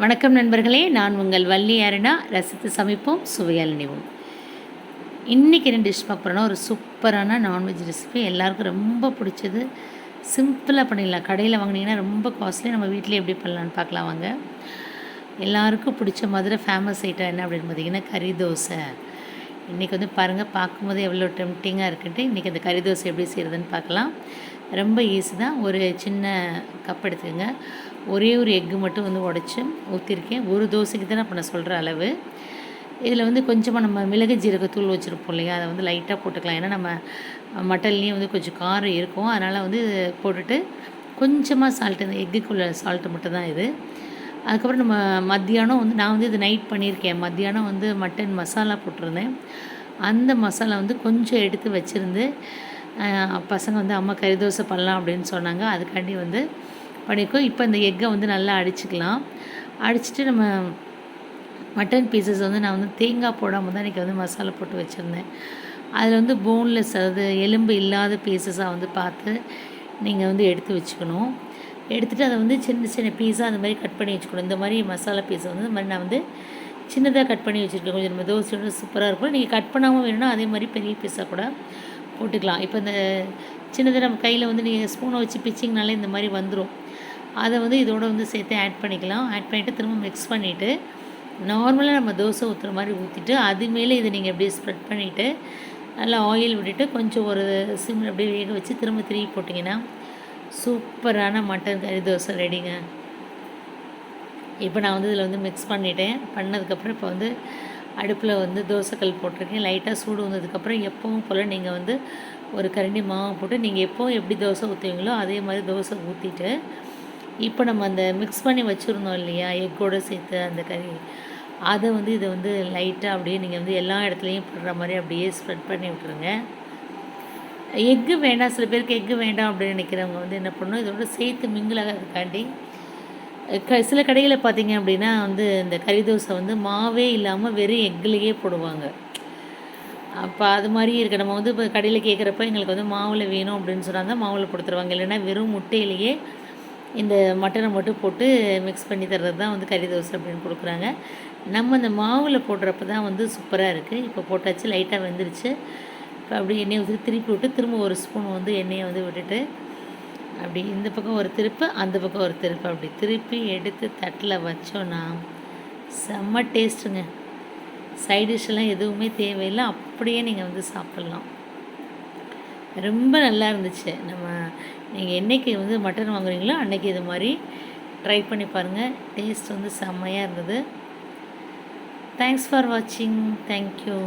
வணக்கம் நண்பர்களே, நான் உங்கள் வள்ளி அருணா. ரசித்து சமைப்போம், சுவையால் நினைவோம். இன்றைக்கி என்ன டிஷ் பார்க்க போகிறோன்னா, ஒரு சூப்பரான நான்வெஜ் ரெசிபி. எல்லாருக்கும் ரொம்ப பிடிச்சது. சிம்பிளாக பண்ணிடலாம். கடையில் வாங்கினீங்கன்னா ரொம்ப காஸ்ட்லி. நம்ம வீட்டிலே எப்படி பண்ணலான்னு பார்க்கலாம் வாங்க. எல்லாருக்கும் பிடிச்ச மாதிரி ஃபேமஸ் ஐட்டம் என்ன அப்படின்னு பார்த்தீங்கன்னா, கறி தோசை. இன்றைக்கி வந்து பாருங்கள், பார்க்கும்போது எவ்வளோ டெம்டிங்காக இருக்குன்ட்டு. இன்றைக்கி அந்த கறி தோசை எப்படி செய்கிறதுன்னு பார்க்கலாம். ரொம்ப ஈஸி தான். ஒரு சின்ன கப் எடுத்துக்கோங்க. ஒரே ஒரு எக்கு மட்டும் வந்து உடச்சி ஊற்றிருக்கேன். ஒரு தோசைக்கு தான் இப்போ நான் சொல்கிற அளவு. இதில் வந்து கொஞ்சமாக நம்ம மிளகு ஜீரகத்தூள் வச்சுருப்போம் இல்லையா, அதை வந்து லைட்டாக போட்டுக்கலாம். ஏன்னா நம்ம மட்டன்லேயும் வந்து கொஞ்சம் காரம் இருக்கும். அதனால் வந்து போட்டுட்டு கொஞ்சமாக சால்ட்டு, இந்த எக்குக்குள்ள சால்ட்டு மட்டும் தான் இது. அதுக்கப்புறம் நம்ம மத்தியானம் வந்து நான் வந்து இது நைட் பண்ணியிருக்கேன். மத்தியானம் வந்து மட்டன் மசாலா போட்டிருந்தேன். அந்த மசாலா வந்து கொஞ்சம் எடுத்து வச்சுருந்து பசங்க வந்து அம்மா கறி தோசை பண்ணலாம் அப்படின்னு சொன்னாங்க. அதுக்காண்டி வந்து பண்ணியிருக்கோம். இப்போ இந்த எக்கை வந்து நல்லா அடிச்சுக்கலாம். அடிச்சுட்டு நம்ம மட்டன் பீசஸ் வந்து நான் வந்து தேங்காய் போடாமல் தான் இன்றைக்கி வந்து மசாலா போட்டு வச்சுருந்தேன். அதில் வந்து போன்லெஸ், அதாவது எலும்பு இல்லாத பீசஸாக வந்து பார்த்து நீங்கள் வந்து எடுத்து வச்சுக்கணும். எடுத்துகிட்டு அதை வந்து சின்ன சின்ன பீஸாக அந்த மாதிரி கட் பண்ணி வச்சுக்கணும். இந்த மாதிரி மசாலா பீஸை வந்து இந்த மாதிரி நான் வந்து சின்னதாக கட் பண்ணி வச்சுருக்கேன். கொஞ்சம் நம்ம தோசையோட சூப்பராக இருக்கும். நீங்கள் கட் பண்ணாமல் வேணும்னா அதே மாதிரி பெரிய பீஸாக கூட போட்டுக்கலாம். இப்போ இந்த சின்னதாக நம்ம கையில் வந்து நீங்கள் ஸ்பூனை வச்சு பிச்சிங்கனாலே இந்த மாதிரி வந்துடும். அதை வந்து இதோடு வந்து சேர்த்து ஆட் பண்ணிக்கலாம். ஆட் பண்ணிவிட்டு திரும்ப மிக்ஸ் பண்ணிவிட்டு நார்மலாக நம்ம தோசை ஊற்றுற மாதிரி ஊற்றிட்டு அது மேலே இதை நீங்கள் அப்படியே ஸ்ப்ரெட் பண்ணிவிட்டு நல்லா ஆயில் விட்டுட்டு கொஞ்சம் ஒரு சிம்மில் அப்படியே வேக வச்சு திரும்ப திருப்பி போட்டிங்கன்னா சூப்பரான மட்டன் கறி தோசை ரெடிங்க. இப்போ நான் வந்து இதில் வந்து மிக்ஸ் பண்ணிட்டேன். பண்ணதுக்கப்புறம் இப்போ வந்து அடுப்பில் வந்து தோசைக்கல் போட்டிருக்கேன். லைட்டாக சூடு வந்ததுக்கப்புறம் எப்பவும் போல் நீங்கள் வந்து ஒரு கரண்டி மாவு போட்டு நீங்கள் எப்போவும் எப்படி தோசை ஊற்றுவீங்களோ அதே மாதிரி தோசை ஊற்றிட்டு இப்போ நம்ம அந்த மிக்ஸ் பண்ணி வச்சுருந்தோம் இல்லையா, எக்கோடு சேர்த்து அந்த கறி, அதை வந்து இதை வந்து லைட்டாக அப்படியே நீங்கள் வந்து எல்லா இடத்துலையும் படுற மாதிரி அப்படியே ஸ்ப்ரெட் பண்ணி விட்டுருங்க. எக்கு வேண்டாம், சில பேருக்கு எக்கு வேண்டாம் அப்படின்னு நினைக்கிறவங்க வந்து என்ன பண்ணணும், இதோட சேர்த்து மிங்கிலாகிறதுக்காண்டி சில கடைகளில் பார்த்தீங்க அப்படின்னா வந்து இந்த கறி தோசை வந்து மாவே இல்லாமல் வெறும் எக்குலேயே போடுவாங்க. அப்போ அது மாதிரி இருக்குது. நம்ம வந்து இப்போ கடையில் கேட்குறப்ப எங்களுக்கு வந்து மாவில் வேணும் அப்படின்னு சொன்னால் தான் மாவில் கொடுத்துருவாங்க. இல்லைன்னா வெறும் முட்டையிலேயே இந்த மட்டனை மட்டும் போட்டு மிக்ஸ் பண்ணி தர்றது தான் வந்து கறி தோசை அப்படின்னு கொடுக்குறாங்க. நம்ம இந்த மாவில் போடுறப்ப தான் வந்து சூப்பராக இருக்குது. இப்போ போட்டாச்சு, லைட்டாக வெந்துருச்சு. இப்போ அப்படியே எண்ணெயை ஊற்றி திருப்பி விட்டு திரும்ப ஒரு ஸ்பூன் வந்து எண்ணெயை வந்து விட்டுட்டு அப்படி இந்த பக்கம் ஒரு திருப்பு, அந்த பக்கம் ஒரு திருப்பு, அப்படி திருப்பி எடுத்து தட்டில் வச்சோன்னா செம்ம டேஸ்ட்டுங்க. சைட் டிஷ்ஷெல்லாம் எதுவுமே தேவையில்லை, அப்படியே நீங்கள் வந்து சாப்பிட்லாம். ரொம்ப நல்லா இருந்துச்சு. நீங்கள் என்றைக்கு வந்து மட்டன் வாங்குறீங்களோ அன்றைக்கி இது மாதிரி ட்ரை பண்ணி பாருங்கள். டேஸ்ட் வந்து செம்மையாக இருந்தது. தேங்க்ஸ் ஃபார் வாட்சிங். தேங்க்யூ.